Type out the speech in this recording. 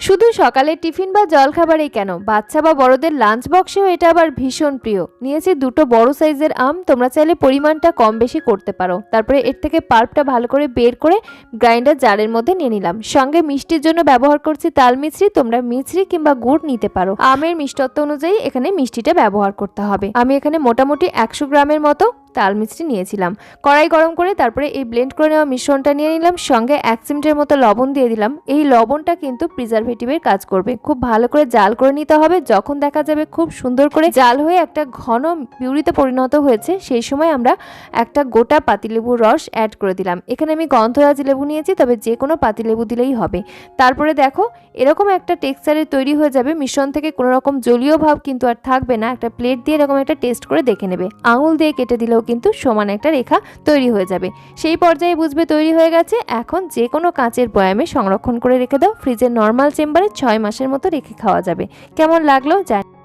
শুধু সকালের টিফিন বা জলখাবারেই কেন, বাচ্চা বা বড়দের লাঞ্চ বক্সেও এটা আবার ভীষণ প্রিয়। নিয়েছি দুটো বড় সাইজের আম, তোমরা চাইলে পরিমাণটা কম বেশি করতে পারো। তারপরে এর থেকে পাল্পটা ভালো করে বের করে গ্রাইন্ডার জারের মধ্যে নিয়ে নিলাম। সঙ্গে মিষ্টির জন্য ব্যবহার করছি তাল মিছরি, তোমরা মিছরি কিংবা গুড় নিতে পারো। আমের মিষ্টত্ব অনুযায়ী এখানে মিষ্টিটা ব্যবহার করতে হবে। আমি এখানে মোটামুটি 100 গ্রামের মতো তাল মিষ্টি নিয়েছিলাম। কড়াই গরম করে তারপরে এই ব্লেন্ড করে নেওয়া মিশ্রণটা নিয়ে নিলাম। সঙ্গে 1 চিমটের মতো লবণ দিয়ে দিলাম। এই লবণটা কিন্তু প্রিজারভেটিভের কাজ করবে। খুব ভালো করে জাল করে নিতে হবে। যখন দেখা যাবে খুব সুন্দর করে জাল হয়ে একটা ঘন পিউরিতে পরিণত হয়েছে, সেই সময় আমরা একটা গোটা পাতিলেবুর রস অ্যাড করে দিলাম। এখানে আমি গন্ধরাজ লেবু নিয়েছি, তবে যে কোনো পাতিলেবু দিলেই হবে। তারপরে দেখো এরকম একটা টেক্সচারে তৈরি হয়ে যাবে। মিশ্রণ থেকে কোনো রকম জলীয় ভাব কিন্তু আর থাকবে না। একটা প্লেট দিয়ে এরকম একটা টেস্ট করে দেখে নেবে। আঙুল দিয়ে কেটে দিলেও কিন্তু সমান একটা রেখা তৈরি হয়ে যাবে। সেই পর্যায়ে বুঝবে তৈরি হয়ে গেছে। এখন যে কোনো কাঁচের বয়ামে সংরক্ষণ করে রেখে দাও। ফ্রিজের নর্মাল চেম্বারে 6 মাসের মতো রেখে খাওয়া যাবে। কেমন লাগলো জানি।